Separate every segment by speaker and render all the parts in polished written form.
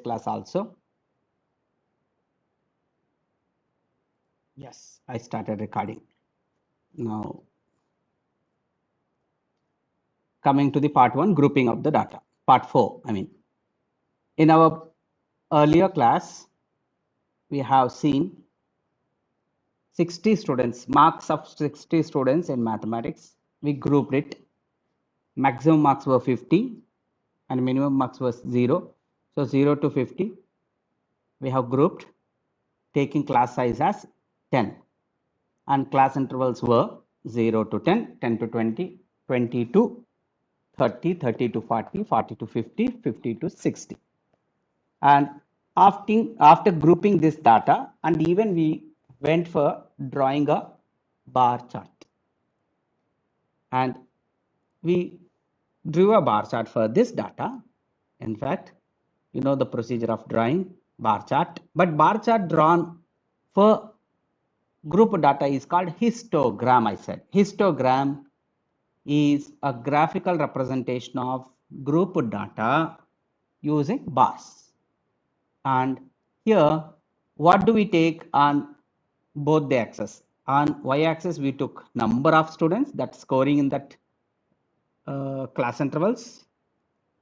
Speaker 1: class also. Yes, I started recording. Now, coming to the part 1, grouping of the data. Part 4, I mean. In our earlier class, we have seen 60 students, marks of 60 students in mathematics. We grouped it. Maximum marks were 50 and minimum marks was 0. So 0 to 50, we have grouped, taking class size as 10. And class intervals were 0 to 10, 10 to 20, 20 to 30, 30 to 40, 40 to 50, 50 to 60. And after grouping this data, and even we went for drawing a bar chart. And we drew a bar chart for this data. In fact, you know the procedure of drawing bar chart, but bar chart drawn for group data is called histogram. I said histogram is a graphical representation of group data using bars. And here, what do we take on both the axes? On y-axis, we took number of students that scoring in that class intervals,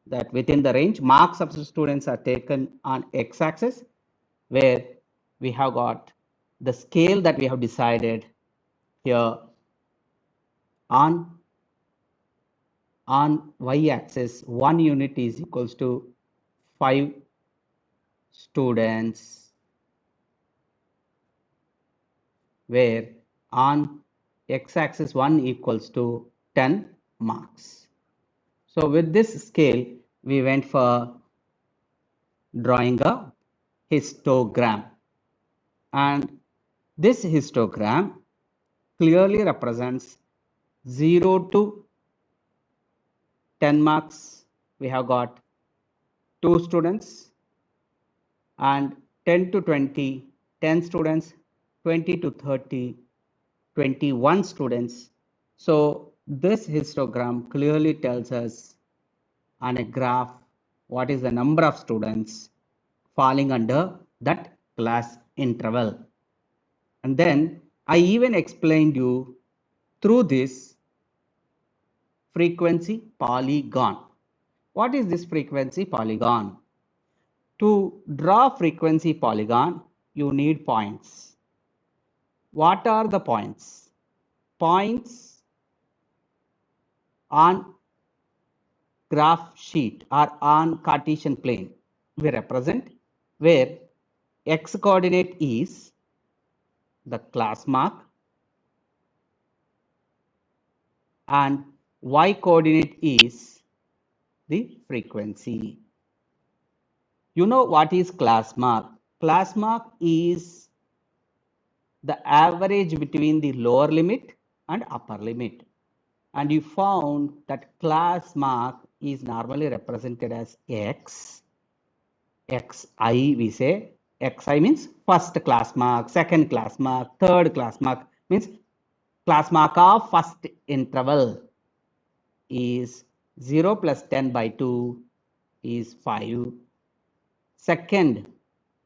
Speaker 1: that within the range. Marks of the students are taken on x-axis, where we have got the scale that we have decided here on y-axis. 1 unit is equals to 5 students, where on x-axis 1 equals to 10 marks. So with this scale, we went for drawing a histogram. And this histogram clearly represents 0 to 10 marks. We have got 2 students, and 10 to 20, 10 students, 20 to 30, 21 students. So this histogram clearly tells us on a graph what is the number of students falling under that class interval. And then I even explained you through this frequency polygon. What is this frequency polygon? To draw frequency polygon, you need points. What are the points? Points on graph sheet or on Cartesian plane we represent, where x coordinate is the class mark and y coordinate is the frequency. You know what is class mark? Class mark is the average between the lower limit and upper limit. And you found that class mark is normally represented as x. xi we say. Xi means first class mark, second class mark, third class mark, means class mark of first interval is 0 plus 10 by 2 is 5. Second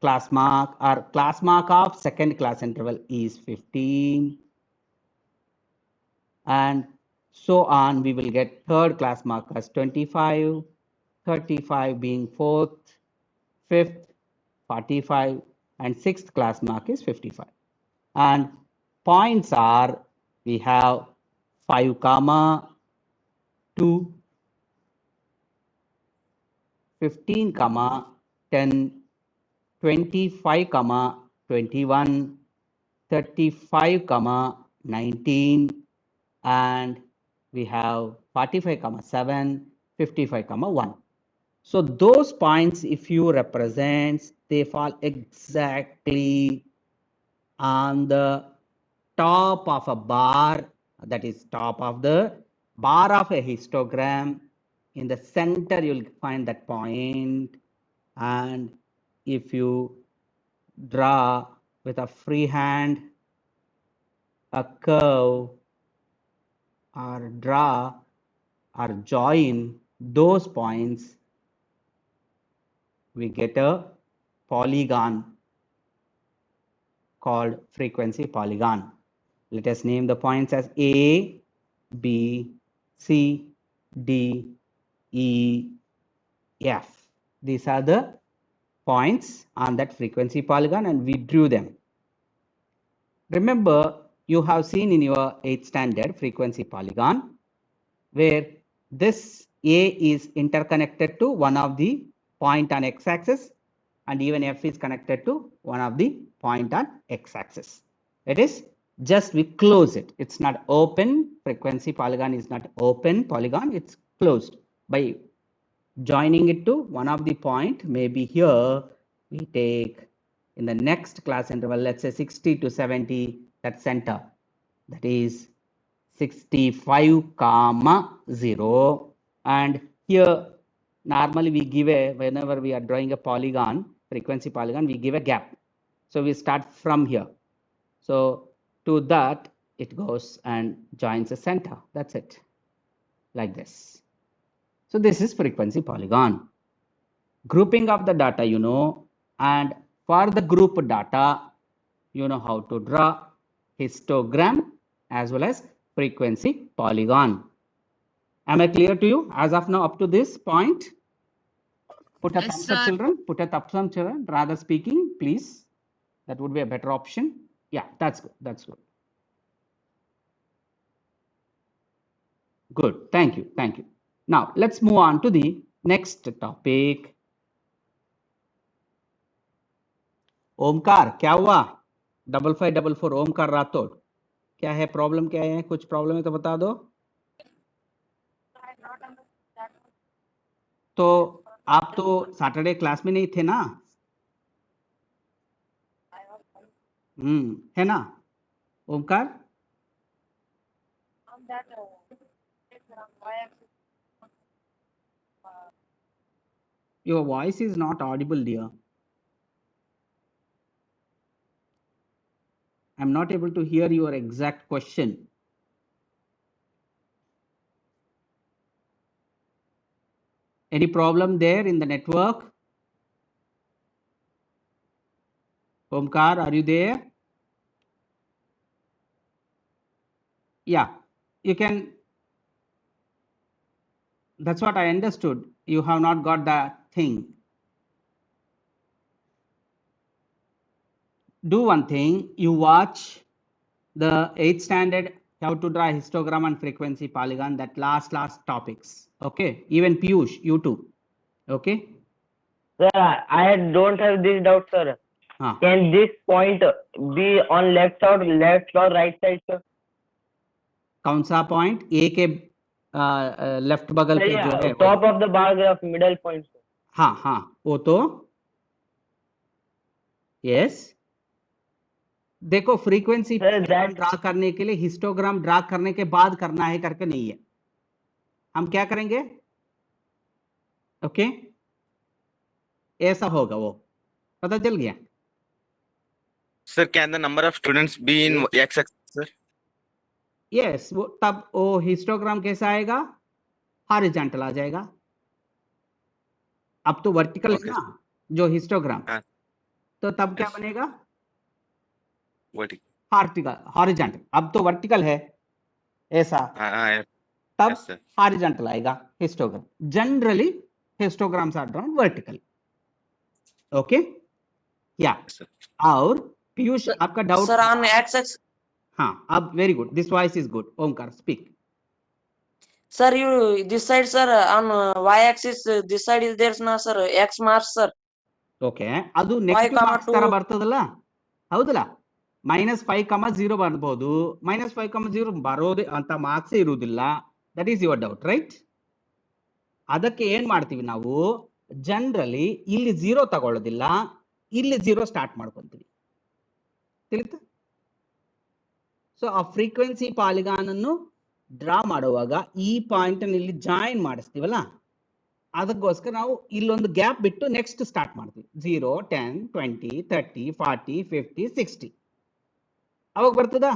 Speaker 1: class mark or class mark of second class interval is 15. And so on, we will get third class mark as 25, 35 being fourth, fifth, 45, and sixth class mark is 55. And points are, we have 5 comma 2, 15 comma 10, 25 comma 21, 35 comma 19, and we have 45 comma 7, 55 comma 1. So those points, if you represent, they fall exactly on the top of a bar, that is top of the bar of a histogram. In the center, you'll find that point. And if you draw with a free hand a curve or draw or join those points, we get a polygon called frequency polygon. Let us name the points as A, B, C, D, E, F. These are the points on that frequency polygon and we drew them. Remember, you have seen in your 8th standard frequency polygon where this A is interconnected to one of the point on x-axis and even F is connected to one of the point on x-axis. It is just we close it. It's not open. Frequency polygon is not open polygon. It's closed by joining it to one of the point. Maybe here we take in the next class interval, let's say 60 to 70, that center, that is 65 comma 0, and here normally we give a, whenever we are drawing a polygon, frequency polygon, we give a gap. So we start from here. So to that it goes and joins the center. That's it, like this. So this is frequency polygon. Grouping of the data, you know, and for the group data, you know how to draw histogram as well as frequency polygon. Am I clear to you as of now up to this point? Put a thumbs up, children. Put a thumbs up, children. Rather speaking, please. That would be a better option. Yeah, that's good. That's good. Good. Thank you. Thank you. Now let's move on to the next topic. Omkar क्या हुआ? 5544 ओमकार राठौड़, क्या है problem? क्या है? कुछ problem है तो बता दो. तो आप तो सैटरडे क्लास में नहीं थे ना? है ना Omkar? Your voice is not audible, dear. I'm not able to hear your exact question. Any problem there in the network? Omkar, are you there? Yeah, you can. That's what I understood. You have not got that thing. Do one thing. You watch the 8th standard how to draw histogram and frequency polygon, that last topics. Okay, even Piyush, you too. Okay,
Speaker 2: Sir, I don't have this doubt, sir. Can this point be on left or right side, sir?
Speaker 1: कौन सा point? ए के left बगल पे जो है,
Speaker 2: top of the bar graph, middle point.
Speaker 1: हाँ हाँ, वो तो यस. देखो फ्रीक्वेंसी ड्रा करने के लिए हिस्टोग्राम ड्रा करने के बाद करना है करके नहीं है. हम क्या करेंगे? ओके, ऐसा होगा, वो पता चल गया.
Speaker 3: Sir, can the number of students be in x-axis, sir?
Speaker 1: Yes, वो तब वो हिस्टोग्राम कैसा आएगा? हॉरिजॉन्टल आ जाएगा. अब तो वर्टिकल है ना जो हिस्टोग्राम, तो तब क्या बनेगा? Vertical, horizontal. अब तो वर्टिकल है ऐसा, तब हॉरिजॉन्टल आएगा histogram. Generally histograms are drawn vertical. Okay, yeah. और पीयूष आपका doubt
Speaker 4: sir on X X.
Speaker 1: हाँ, अब very good, this voice is good. Omkar speak.
Speaker 4: Sir, you this side, sir, on y-axis, this side is there, na sir, x marks, sir.
Speaker 1: Okay, ಅದು negative marks ತರ ಬರ್ತದಲ್ಲ, ಹೌದಲ್ಲ? -5,0 ಬರ್ಬೋದು, -5,0 ಬರೋದೇ ಅಂತ marks ಇರುವುದಿಲ್ಲ. That is your doubt, right? ಅದಕ್ಕೆ ಏನ್ ಮಾಡ್ತೀವಿ ನಾವು, ಜನರಲಿ ಇಲ್ಲಿ 0 ತಗೊಳ್ಳೋದಿಲ್ಲ, ಇಲ್ಲಿ 0 ಸ್ಟಾರ್ಟ್ ಮಾಡ್ಕೊಂತೀವಿ. ತಿಳಿತಾ? ಸೊ ಆ ಫ್ರೀಕ್ವೆನ್ಸಿ ಪಾಲಿಗಾನ್ ಅನ್ನು ಡ್ರಾ ಮಾಡುವಾಗ ಈ ಪಾಯಿಂಟ್ ಅನ್ನು ಇಲ್ಲಿ ಜಾಯಿನ್ ಮಾಡಿಸ್ತೀವಲ್ಲ, ಅದಕ್ಕೋಸ್ಕರ ನಾವು ಇಲ್ಲೊಂದು ಗ್ಯಾಪ್ ಬಿಟ್ಟು ನೆಕ್ಸ್ಟ್ ಸ್ಟಾರ್ಟ್ ಮಾಡ್ತೀವಿ. 0, 10, 20, 30, 40, 50, 60 ಅವಾಗ ಬರ್ತದಾ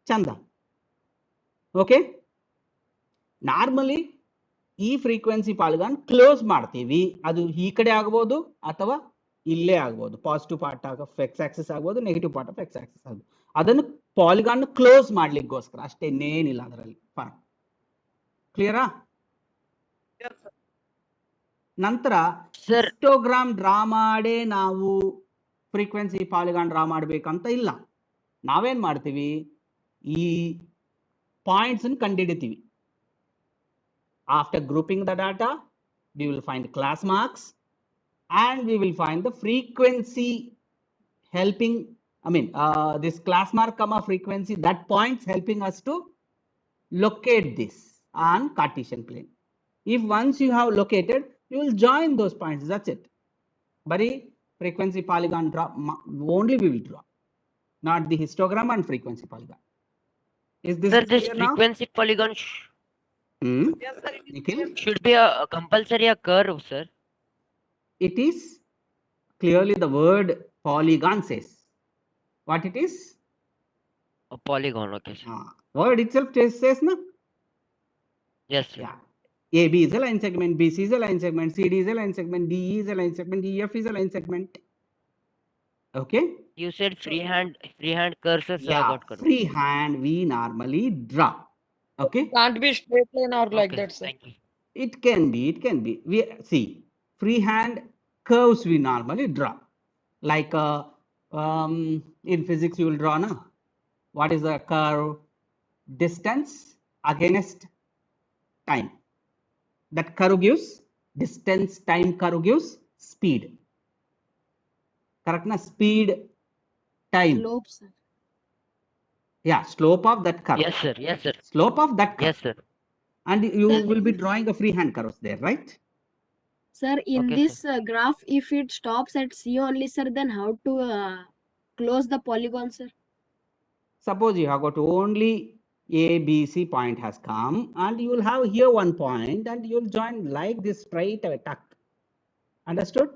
Speaker 1: ಚಂದ. ಓಕೆ, ನಾರ್ಮಲಿ ಈ ಫ್ರೀಕ್ವೆನ್ಸಿ ಪಾಲಿಗಾನ್ ಕ್ಲೋಸ್ ಮಾಡ್ತೀವಿ. ಅದು ಈ ಕಡೆ ಆಗ್ಬೋದು ಅಥವಾ ಇಲ್ಲೇ ಆಗ್ಬೋದು. Positive part of X axis ಆಗ್ಬೋದು, negative part of X axis ಆಗ್ಬೋದು. ಅದನ್ನು ಪಾಲಿಗಾನ್ ಕ್ಲೋಸ್ ಮಾಡ್ಲಿಕ್ಕೋಸ್ಕರ ಅಷ್ಟೇ, ಇನ್ನೇನಿಲ್ಲ ಅದರಲ್ಲಿ. ಕ್ಲಿಯರಾ? ನಂತರ ಹಿಸ್ಟೋಗ್ರಾಮ್ ಡ್ರಾ ಮಾಡೇ ನಾವು ಫ್ರೀಕ್ವೆನ್ಸಿ ಪಾಲಿಗಾನ್ ಡ್ರಾ ಮಾಡ್ಬೇಕಂತ ಇಲ್ಲ. ನಾವೇನ್ ಮಾಡ್ತೀವಿ, ಈ points ಕಂಡುಹಿಡಿತೀವಿ. After grouping the data, we will find class marks and we will find the frequency helping, this class mark comma frequency, that points helping us to locate this on Cartesian plane. If once you have located, you will join those points, that's it. Bari frequency polygon draw only we will draw, not the histogram and frequency polygon. Is this
Speaker 5: Sir, this
Speaker 1: clear
Speaker 5: frequency polygon
Speaker 1: Nikhil?
Speaker 5: should be a compulsory a curve, sir.
Speaker 1: It is clearly the word polygon says. What it is?
Speaker 5: A polygon, okay, sir.
Speaker 1: Word itself says na?
Speaker 5: Yes, sir.
Speaker 1: Yeah. AB is a line segment, BC is a line segment, CD is a line segment, DE is a line segment, EF is a line segment. Okay?
Speaker 5: You said freehand cursor, so I
Speaker 1: Yeah,
Speaker 5: got confused.
Speaker 1: freehand we normally draw. Okay?
Speaker 6: Can't be straight line or like
Speaker 5: Okay,
Speaker 6: that, sir.
Speaker 5: thank you.
Speaker 1: It can be. We see freehand curves we normally draw. Like in physics you will draw na. What is the curve? Distance against time. That curve gives distance, time curve gives speed. Correct na? Speed, time.
Speaker 7: Slope, sir.
Speaker 1: Yeah, slope of that curve.
Speaker 5: Yes, sir. Yes, sir.
Speaker 1: Slope of that curve.
Speaker 5: Yes, sir.
Speaker 1: And you will be drawing a freehand curves there, right?
Speaker 7: Sir, in
Speaker 5: Okay,
Speaker 7: this graph, if it stops at C only, sir, then how to close the polygon, sir?
Speaker 1: Suppose you have got only A, B, C point has come, and you will have here one point, and you will join like this straight away. Tuck. Understood?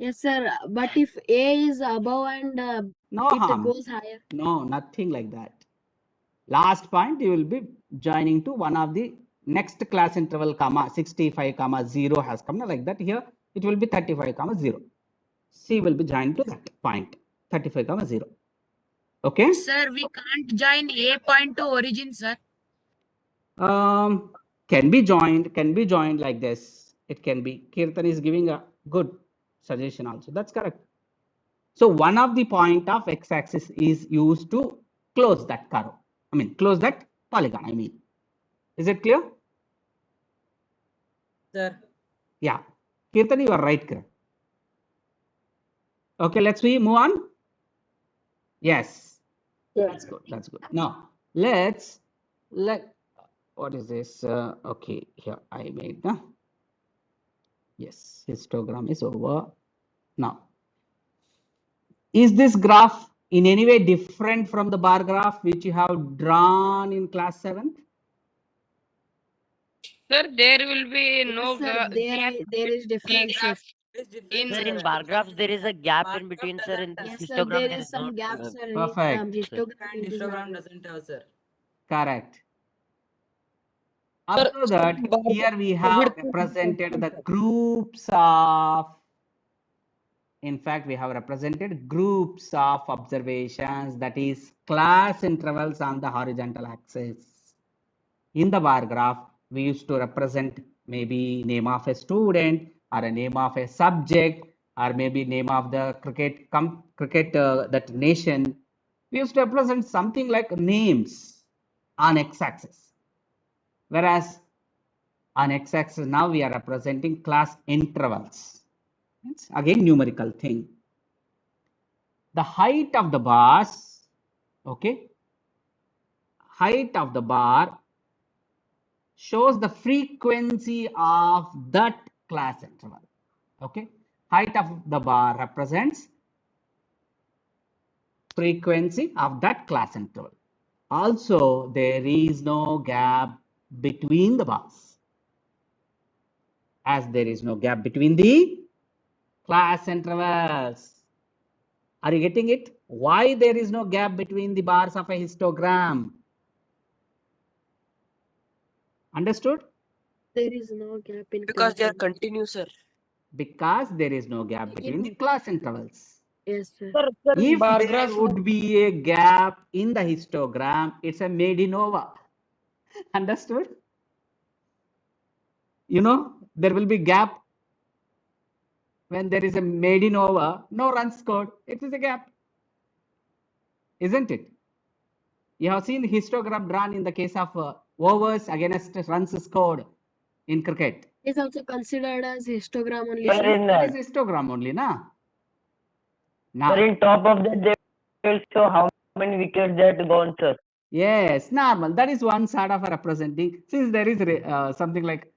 Speaker 7: Yes, sir. But if A is above and
Speaker 1: No
Speaker 7: it
Speaker 1: harm.
Speaker 7: goes higher.
Speaker 1: No, nothing like that. Last point you will be joining to one of the next class interval comma 65 comma 0 has come like that. Here it will be 35 comma 0. C will be joined to that point 35 comma 0. Okay?
Speaker 8: Sir, we can't join A point to origin, sir.
Speaker 1: Can be joined like this. It can be. Kirtan is giving a good suggestion also. That's correct. So one of the point of x-axis is used to close that curve. Close that polygon. Is it clear?
Speaker 6: Sir.
Speaker 1: Yeah. Kirtan, you are right. Okay, let's move on. Yes. That's good. That's good. Now what is this? Okay, here I made the. Yes, histogram is over. Now, is this graph in any way different from the bar graph which you have drawn in class 7th?
Speaker 8: Sir, there will be no
Speaker 7: Yes, sir, there is difference, sir.
Speaker 5: Sir, in bar graphs there is a gap in between, sir. In this
Speaker 7: Yes, sir,
Speaker 5: histogram
Speaker 7: there
Speaker 5: there
Speaker 7: is
Speaker 5: is
Speaker 7: some
Speaker 5: not.
Speaker 7: gaps, sir.
Speaker 1: Perfect.
Speaker 7: Histogram
Speaker 6: doesn't have, sir.
Speaker 1: Correct. After that, here we have represented the groups of. In fact, we have represented groups of observations, that is class intervals on the horizontal axis. In the bar graph, we used to represent maybe name of a student or a name of a subject or maybe name of the cricket that nation. We used to represent something like names on x-axis. Whereas on x-axis now we are representing class intervals. It's again numerical thing. The height of the bars, okay, height of the bar shows the frequency of that class interval. Okay, height of the bar represents frequency of that class interval. Also, there is no gap between the bars. As there is no gap between the class intervals. Are you getting it? Why there is no gap between the bars of a histogram? Understood?
Speaker 7: There is no gap in
Speaker 4: Because
Speaker 7: class
Speaker 4: they are
Speaker 7: intervals.
Speaker 4: continuous, sir.
Speaker 1: Because there is no gap between the class intervals.
Speaker 7: Yes, sir.
Speaker 4: Sir,
Speaker 1: If
Speaker 4: bar
Speaker 1: there
Speaker 4: graph.
Speaker 1: would be a gap in the histogram, it's a made-in-over. Understood? You know, there will be gap when there is a made-in-over, no runs code. It is a gap, isn't it? You have seen the histogram drawn in the case of overs against runs scored in cricket.
Speaker 7: It's also considered as histogram only,
Speaker 2: Sir,
Speaker 7: sir.
Speaker 2: in
Speaker 1: It is histogram only, na?
Speaker 2: sir,
Speaker 1: Now,
Speaker 2: in top of that, they will show how many wickets that gone, sir.
Speaker 1: yes, normal. That is one sort of a representing. Since there is something like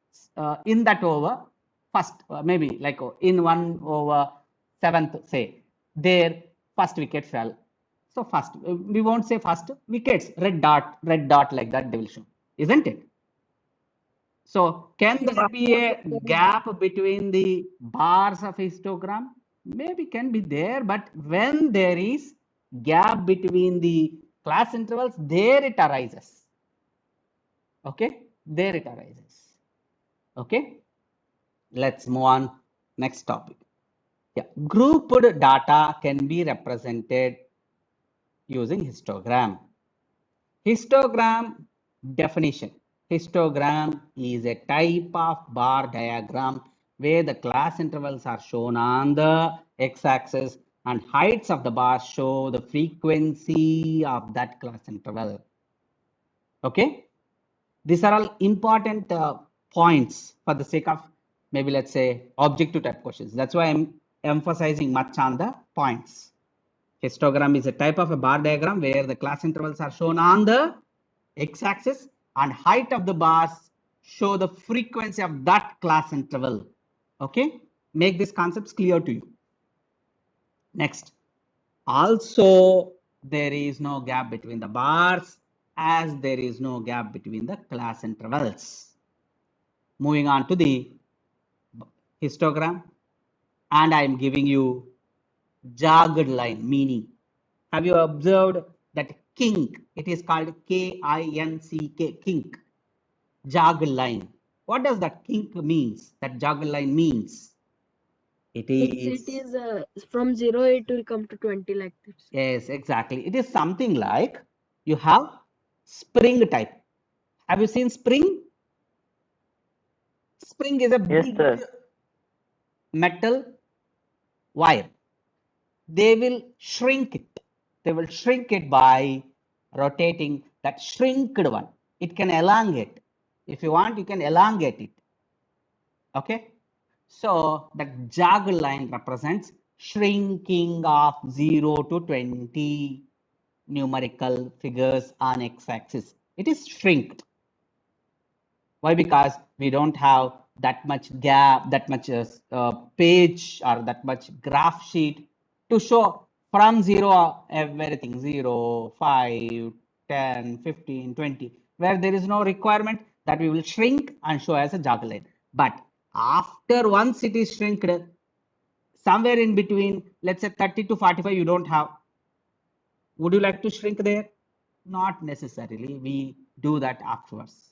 Speaker 1: in that over, first maybe like in 1 over 7th, say, there first wicket fell. So first, we won't say first wickets, red dot like that they will show, isn't it? So can there be a gap between the bars of histogram? Maybe can be there, but when there is gap between the class intervals, there it arises. Okay, there it arises. Okay, let's move on. Next topic. Yeah, grouped data can be represented using histogram. Histogram definition. Histogram is a type of bar diagram where the class intervals are shown on the x-axis and heights of the bars show the frequency of that class interval. Okay, these are all important points for the sake of maybe let's say objective type questions. That's why I'm emphasizing much on the points. Histogram is a type of a bar diagram where the class intervals are shown on the x-axis and height of the bars show the frequency of that class interval. Okay, make these concepts clear to you. Next, also there is no gap between the bars as there is no gap between the class intervals. Moving on to the histogram, and I am giving you jagged line meaning. Have you observed that kink? It is called K-I-N-C-K, kink, jagged line. What does that kink means? That jagged line means? It is
Speaker 7: From 0 it will come to 20 like this.
Speaker 1: Yes, exactly. It is something like you have spring type. Have you seen spring? Spring is a
Speaker 2: Yes,
Speaker 1: big
Speaker 2: sir.
Speaker 1: metal wire. They will shrink it. They will shrink it by rotating that shrinked one. It can elongate. If you want, you can elongate it. Okay. So that jagged line represents shrinking of 0 to 20 numerical figures on x-axis. It is shrinked. Why? Because we don't have that much gap, that much page or that much graph sheet to show from 0 everything 0, 5, 10, 15, 20, where there is no requirement that we will shrink and show as a jagged line. But after once it is shrinked, somewhere in between, let's say 30 to 45, you don't have. Would you like to shrink there? Not necessarily. We do that afterwards.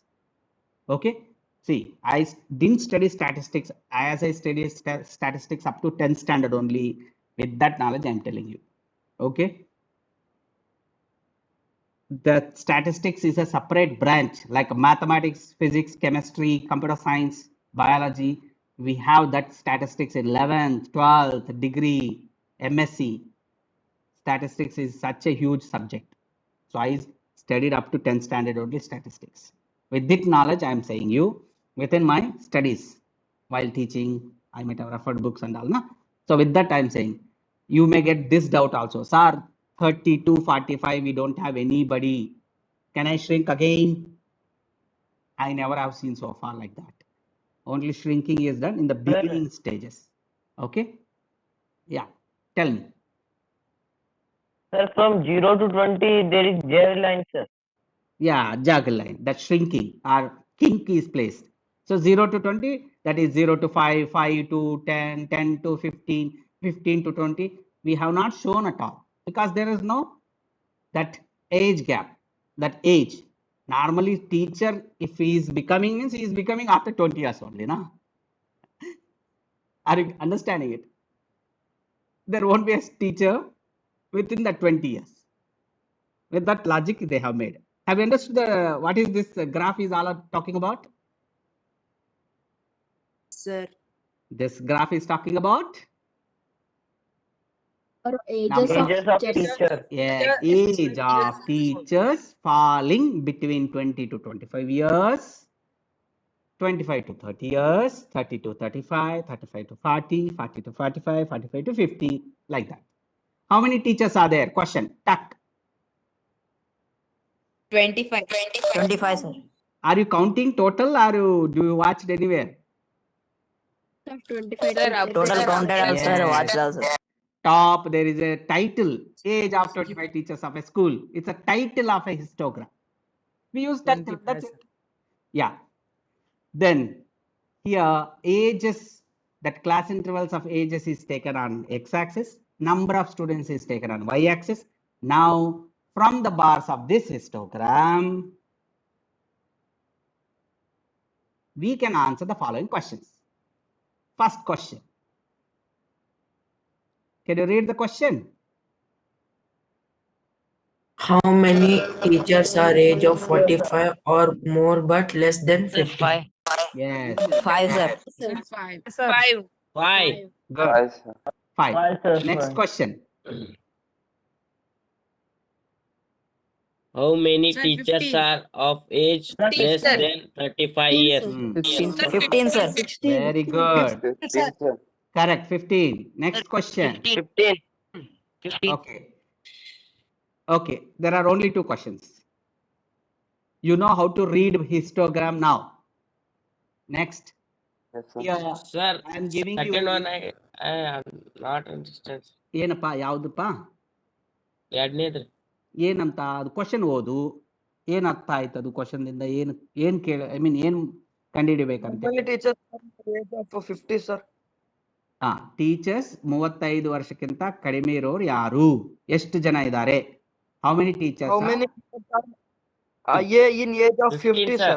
Speaker 1: Okay. See, I didn't study statistics as I studied statistics up to 10th standard only. With that knowledge, I'm telling you. Okay. The statistics is a separate branch like mathematics, physics, chemistry, computer science, biology. We have that statistics in 11th, 12th degree, MSc. Statistics is such a huge subject. So I studied up to 10th standard only statistics. With this knowledge, I am saying you within my studies while teaching, I might have referred books and all. Na? So with that, I am saying you may get this doubt also. Sir, 32, 45, we don't have anybody. Can I shrink again? I never have seen so far like that. Only shrinking is done in the beginning stages. Okay? Yeah. Tell me.
Speaker 2: Sir, from 0 to 20, there is jagged line, sir.
Speaker 1: Yeah, jagged line, that shrinking or kink is placed. So 0 to 20, that is 0 to 5, 5 to 10, 10 to 15, 15 to 20. We have not shown at all because there is no that age gap, that age. Normally, teacher, if he is becoming, means he is becoming after 20 years only, no? Are you understanding it? There won't be a teacher within the 20 years. With that logic they have made. Have you understood what is this graph is all talking about?
Speaker 4: Sir.
Speaker 1: This graph is talking about
Speaker 7: Or ages
Speaker 1: number
Speaker 7: of
Speaker 2: Ages of
Speaker 7: teachers.
Speaker 2: teacher.
Speaker 1: yeah, age of teachers falling between 20 to 25 years, 25 to 30 years, 30 to 35, 35 to 40, 40 to 45, 45 to 50, like that. How many teachers are there? Question. Tuck.
Speaker 4: 25. 25, sir.
Speaker 1: Are you counting total or do you watch it anywhere?
Speaker 7: 25
Speaker 6: Sir,
Speaker 7: teachers.
Speaker 4: Total counted also,
Speaker 1: Yes.
Speaker 4: watched also.
Speaker 1: Top, there is a title, age of 25 teachers of a school. It's a title of a histogram. We use title, that's it. Yeah. Then here, ages, that class intervals of ages is taken on x-axis, number of students is taken on y-axis. Now, from the bars of this histogram, we can answer the following questions. First question. Can you read the question?
Speaker 9: How many teachers are age of 45 or more but less than
Speaker 5: Sir,
Speaker 9: 50?
Speaker 5: 5.
Speaker 1: Yes.
Speaker 4: 5, sir.
Speaker 7: Sir.
Speaker 8: 5.
Speaker 9: Why?
Speaker 1: Good. Five.
Speaker 2: Why, sir?
Speaker 1: Next
Speaker 2: Why?
Speaker 1: question.
Speaker 9: How many
Speaker 8: Sir,
Speaker 9: teachers
Speaker 8: 15.
Speaker 9: are of age less
Speaker 8: Sir.
Speaker 9: than 35
Speaker 7: 15,
Speaker 9: years?
Speaker 7: sir.
Speaker 4: 15, sir.
Speaker 7: 16.
Speaker 1: Very good. Correct. 15. Next question.
Speaker 5: 15.
Speaker 2: 15.
Speaker 5: 15.
Speaker 1: Okay. Okay. There are only two questions. You know how to read histogram now. Next. Here,
Speaker 9: Sir,
Speaker 1: I am giving you.
Speaker 9: second one I am not understand.
Speaker 1: ಏನಪ್ಪ ಯಾವುದಪ್ಪ
Speaker 9: ಎರಡನೇದು
Speaker 1: ಏನಂತ ಅದು question ಓದು ಏನ್ ಅರ್ಥ ಆಯ್ತು ಅದು ಕ್ವಶನ್ ದಿಂದ ಏನ್ ಕೇಳ ಐ ಮೀನ್ ಏನ್ ಕಂಡುಹಿಡಿಬೇಕಂತ ಹಾ ಟೀಚರ್ಸ್ 35 ವರ್ಷಕ್ಕಿಂತ ಕಡಿಮೆ ಇರೋರು ಯಾರು ಎಷ್ಟು ಜನ ಇದ್ದಾರೆ how many teachers
Speaker 10: in age of 50 sir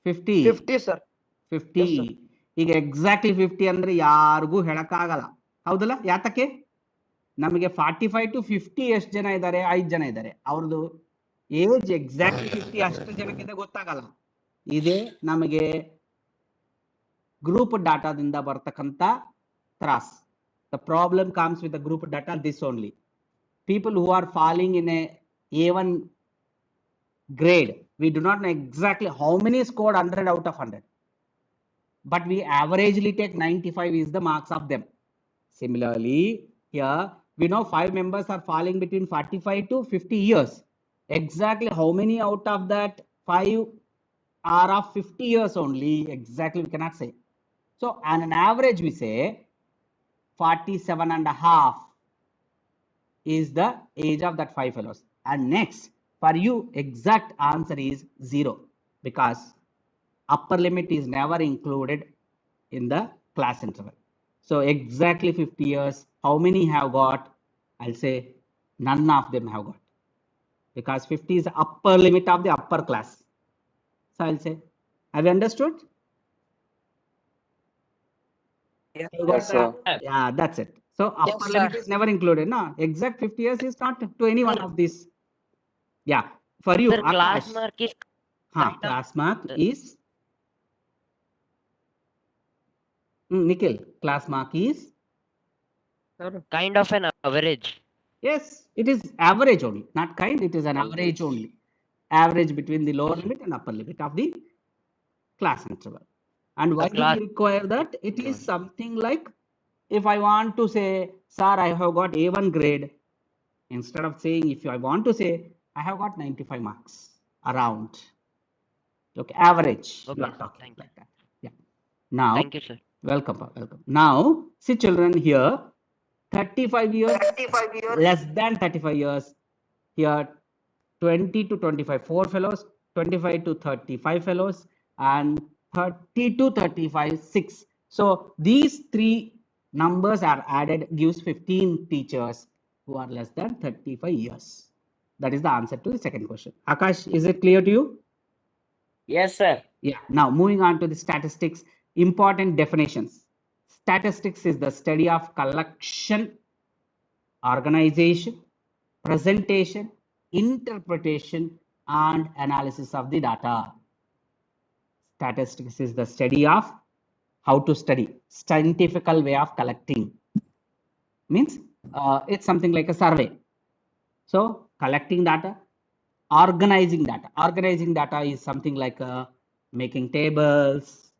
Speaker 1: 50
Speaker 10: sir
Speaker 1: 50 ಈಗ ಎಕ್ಸಾಕ್ಟ್ಲಿ 50 ಅಂದ್ರೆ ಯಾರಿಗೂ ಹೇಳಕ್ಕಾಗಲ್ಲ ಹೌದಲ್ಲ ಯಾತಕ್ಕೆ ನಮಗೆ 45 to 50 ಎಷ್ಟು ಜನ ಇದ್ದಾರೆ 5 ಜನ ಇದ್ದಾರೆ ಅವ್ರದ್ದು ಏಜ್ ಎಕ್ಸಾಕ್ಟ್ಲಿ 50 ಅಷ್ಟು ಜನಕ್ಕಿಂತ ಗೊತ್ತಾಗಲ್ಲ ಇದೇ ನಮಗೆ ಗ್ರೂಪ್ ಡಾಟಾದಿಂದ ಬರ್ತಕ್ಕಂಥ ತ್ರಾಸ್ the problem comes with the group data this only people who are falling in a A1 grade, we do not know exactly how many scored 100 out of 100, but we averagely take 95 is the marks of them. Similarly, here we know 5 members are falling between 45 to 50 years. Exactly how many out of that 5 are of 50 years only? Exactly we cannot say. So on an average we say 47 and a half is the age of that 5 fellows. And next, for you, exact answer is 0 because upper limit is never included in the class interval. So exactly 50 years, how many have got? I'll say none of them have got because 50 is the upper limit of the upper class. So I'll say, have you understood?
Speaker 10: yes sir
Speaker 1: Yeah, that's it. So upper limit is never included. No, exact 50 years is not to any one of these. Yeah, for you,
Speaker 5: Sir, class
Speaker 1: Akash.
Speaker 5: mark is
Speaker 1: Class mark is Nikhil. Class mark is
Speaker 5: kind of an average.
Speaker 1: yes, it is average only, not kind. It is an average only. Average between the lower limit and upper limit of the class interval. And why do we require that? It is something like if I want to say, sir, I have got A1 grade. Instead of saying, if I want to say, I have got 95 marks around. Okay, average.
Speaker 5: Okay,
Speaker 1: You are talking
Speaker 5: thank
Speaker 1: like that. Yeah. Now,
Speaker 5: Thank you, sir.
Speaker 1: welcome. Now, see children here, 35 years, less than 35 years. Here, 20 to 25, 4 fellows, 25 to 35 fellows, and 30 to 35, 6. So these three numbers are added, gives 15 teachers who are less than 35 years. That is the answer to the second question. Akash, is it clear to you?
Speaker 2: Yes, sir.
Speaker 1: Yeah. Now moving on to the statistics, important definitions. Statistics is the study of collection, organization, presentation, interpretation, and analysis of the data. Statistics is the study of how to study, scientifical way of collecting. Means it's something like a survey. So collecting data, organizing data. Organizing data is something like making tables,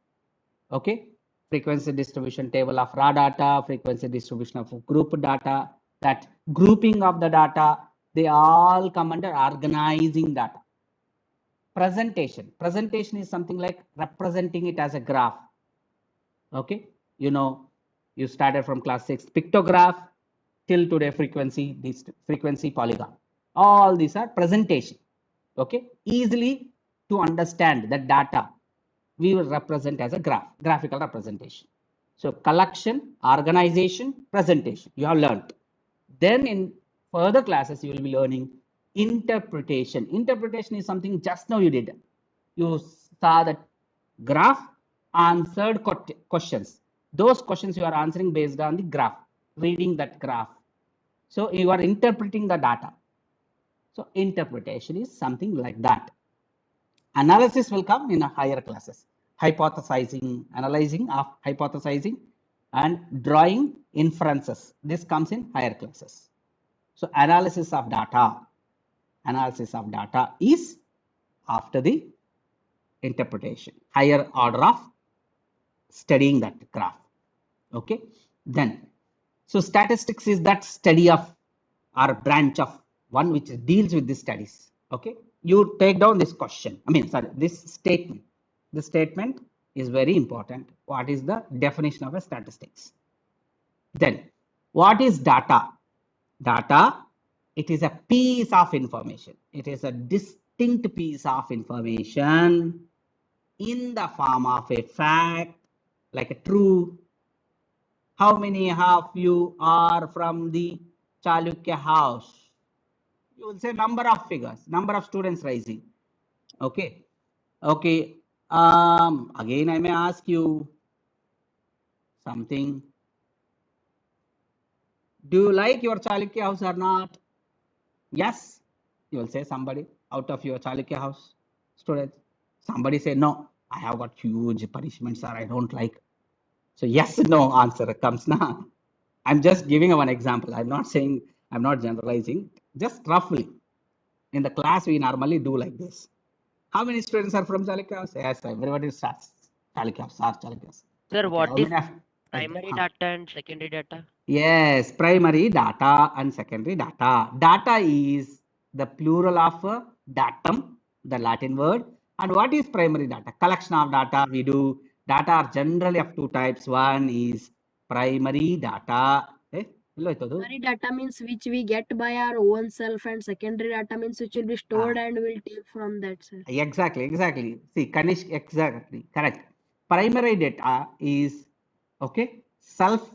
Speaker 1: okay? Frequency distribution table of raw data, frequency distribution of group data, that grouping of the data, they all come under organizing data. Presentation. Presentation is something like representing it as a graph. Okay, you know, you started from class 6 pictograph till today frequency polygon. All these are presentation. Okay, easily to understand the data we will represent as a graphical representation. So collection, organization, presentation you have learned. Then in further classes you will be learning interpretation. Interpretation is something just now you did. You saw that graph, answered questions. Those questions you are answering based on the graph, reading that graph. So you are interpreting the data. So interpretation is something like that. Analysis will come in a higher classes. Hypothesizing, analyzing of hypothesizing, and drawing inferences. This comes in higher classes. So analysis of data is after the interpretation, higher order of studying that graph. Okay, then so statistics is that study of or branch of one which deals with the studies. Okay, you take down this question, this statement. The statement is very important. What is the definition of a statistics? Then what is data? Data, it is a piece of information. It is a distinct piece of information in the form of a fact, like a true. How many of you are from the Chalukya house? You will say number of figures, number of students rising. Okay. Okay. Again, I may ask you something. Do you like your Chalukya house or not? Yes. You will say somebody out of your Chalukya house students. Somebody say, no, I have got huge punishments or I don't like. So yes, no answer comes now. I'm just giving one example. I'm not saying, I'm not generalizing, just roughly. In the class, we normally do like this. How many students are from Chalukya house? Yes, everybody starts Chalukya house, Chalukya house.
Speaker 5: Sir,
Speaker 1: Okay,
Speaker 5: what
Speaker 1: how
Speaker 5: is
Speaker 1: many of,
Speaker 5: primary data and secondary data?
Speaker 1: yes, primary data and secondary data. Data is the plural of datum, the Latin word. And what is primary data? Collection of data we do. Data are generally of two types. One is primary data.
Speaker 7: Primary data means which we get by our own self, and secondary data means which will be stored and we'll take from that, sir.
Speaker 1: Exactly. See, Kanish, exactly, correct. Primary data is, okay, self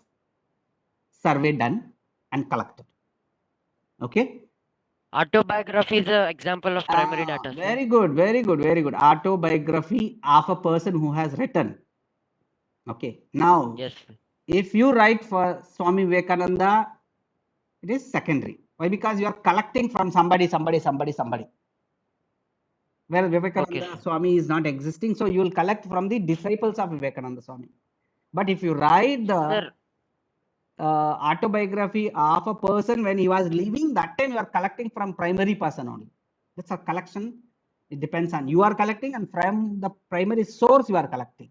Speaker 1: survey done and collected. Okay.
Speaker 5: Autobiography is an example of primary data, sir.
Speaker 1: Very good. Autobiography of a person who has written. Okay. Now,
Speaker 5: Yes, sir.
Speaker 1: if you write for Swami Vivekananda, it is secondary. Why? Because you are collecting from somebody. Well, Vivekananda
Speaker 5: Okay,
Speaker 1: Swami is not existing, so you will collect from the disciples of Vivekananda Swami. But if you write the
Speaker 5: sir.
Speaker 1: Autobiography of a person when he was living, that time you are collecting from primary person only. That's a collection. It depends on you are collecting, and from the primary source you are collecting.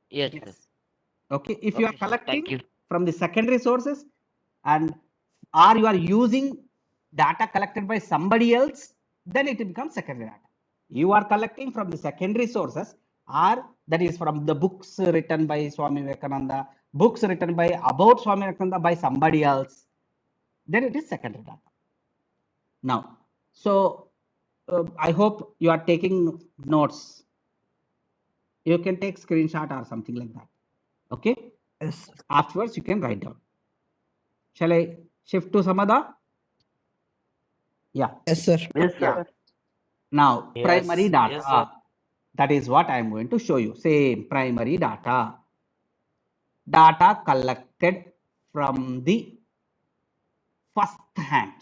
Speaker 5: Yes, sir.
Speaker 1: Okay. If you are
Speaker 5: Okay, sir. Thank
Speaker 1: collecting
Speaker 5: you.
Speaker 1: from the secondary sources, and or you are using data collected by somebody else, then it becomes secondary data. You are collecting from the secondary sources, or that is from the books written by Swami Vivekananda, books written by about Swami Vivekananda by somebody else, then it is secondary data. Now, so I hope you are taking notes. You can take screenshot or something like that. Okay.
Speaker 10: Yes, sir.
Speaker 1: Afterwards, you can write down. Shall I shift to some other? Yeah.
Speaker 10: Yes, sir.
Speaker 2: Yes,
Speaker 1: Yeah.
Speaker 2: sir.
Speaker 1: Now,
Speaker 2: Yes,
Speaker 1: primary data.
Speaker 2: yes, sir.
Speaker 1: That is what I am going to show you. Same primary data. Data collected from the first hand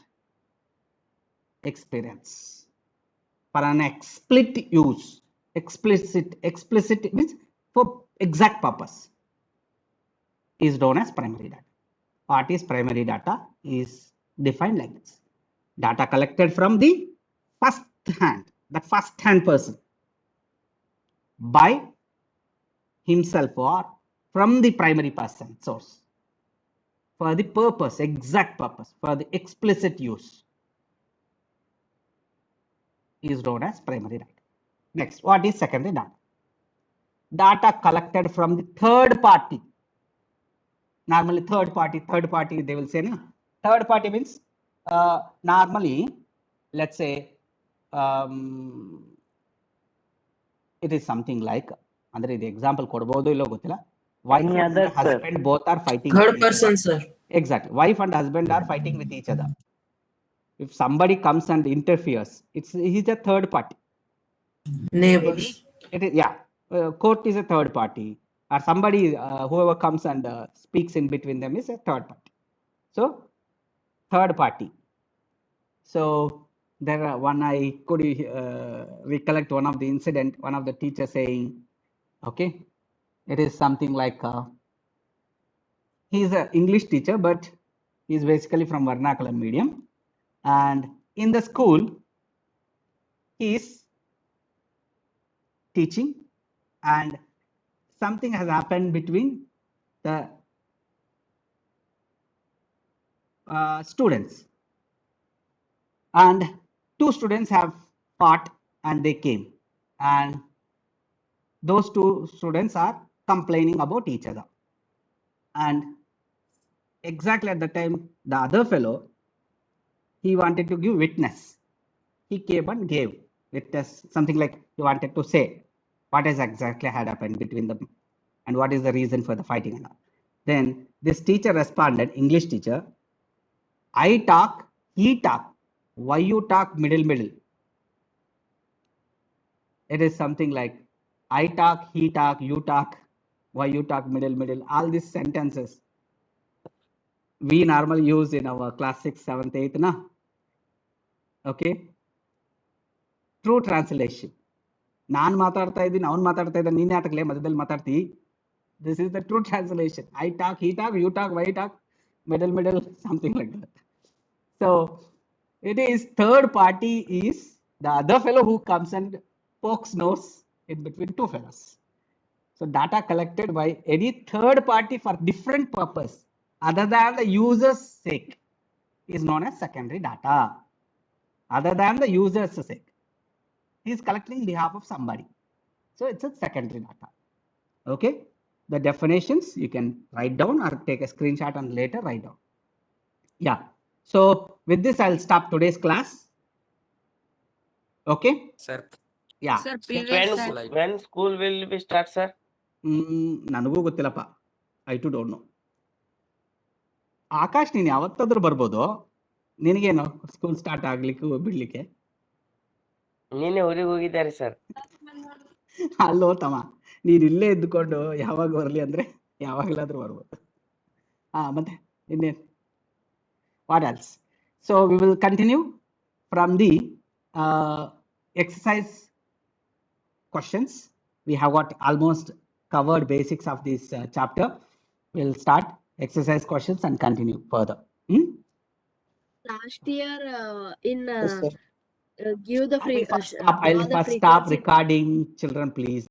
Speaker 1: experience for an explicit use. Explicit means for exact purpose is known as primary data. What is primary data is defined like this. Data collected from the first hand, that first hand person by himself or from the primary person source for the purpose, exact purpose, for the explicit use is known as primary data. Next, what is secondary data? Data collected from the third party. Normally third party they will say no. Third party means normally let's say it is something like andre the example ಕೊಡಬಹುದು ಇಲ್ಲೋ ಗೊತ್ತಿಲ್ಲ wife
Speaker 2: Any
Speaker 1: and
Speaker 2: other, sir?
Speaker 1: husband both are fighting
Speaker 9: Third
Speaker 1: with each other.
Speaker 9: person, sir.
Speaker 1: Exactly, wife and husband are fighting with each other. If somebody comes and interferes, he's a third party.
Speaker 9: Neighbors.
Speaker 1: It is, yeah, court is a third party, or somebody whoever comes and speaks in between them is a third party. So third party. So there one I could recollect one of the incident, one of the teachers saying, okay, it is something like he is an English teacher, but he is basically from vernacular medium, and in the school he is teaching, and something has happened between the students, and two students have fought and they came, and those two students are complaining about each other, and exactly at the time the other fellow, he wanted to give witness. He came and gave witness, something like he wanted to say what has exactly had happened between them and what is the reason for the fighting and all. Then this teacher responded, English teacher, I talk, he talk, why you talk middle? It is something like I talk, he talk, you talk, why you talk middle. All these sentences we normally use in our class 6th, 7th, 8th, na? Okay. True translation. ನಾನು ಮಾತಾಡ್ತಾ ಇದ್ದೀನಿ, ಅವ್ನು ಮಾತಾಡ್ತಾ ಇದ್ದಾನೆ, ನೀನ್ ಯಾತಕ್ಲೆ ಮಧ್ಯದಲ್ಲಿ ಮಾತಾಡ್ತಿ? This is the true translation. I talk, he talk, you talk, why talk, middle, something like that. So it is third party is the other fellow who comes and pokes nose in between two fellows. So data collected by any third party for different purpose other than the user's sake is known as secondary data. Other than the user's sake, he is collecting behalf of somebody. So it's a secondary data. Okay. The definitions you can write down or take a screenshot and later write down. Yeah. So with this, I'll stop today's class. Okay.
Speaker 10: Sir.
Speaker 1: Yeah.
Speaker 8: Sir, previous slide.
Speaker 2: When school will be start, sir?
Speaker 1: ನನಗೂ ಗೊತ್ತಿಲ್ಲಪ್ಪ. I too don't know. Akash, ನೀನು ಯಾವತ್ತಾದ್ರೂ ಬರ್ಬೋದು. ನಿನಗೇನು school start ಆಗ್ಲಿಕ್ಕೆ ಬಿಡ್ಲಿಕ್ಕೆ?
Speaker 2: ನಿನ್ನೆ ಊರಿಗೆ ಹೋಗಿದ್ದಾರೆ ಸರ್.
Speaker 1: ಅಲ್ಲೋ ತಮ್ಮ, ನೀನ್ ಇಲ್ಲೇ ಇದ್ದುಕೊಂಡು ಯಾವಾಗ ಬರಲಿ ಅಂದ್ರೆ ಯಾವಾಗಲಾದ್ರೂ ಬರ್ಬೋದು. ಮತ್ತೆ ಇನ್ನೇನು? What else? So we will continue from the exercise questions. We have got almost covered basics of this chapter. We'll start exercise questions and continue further.
Speaker 7: Last year in
Speaker 10: Yes, sir.
Speaker 7: give the free
Speaker 1: I'll first stop recording, children, please.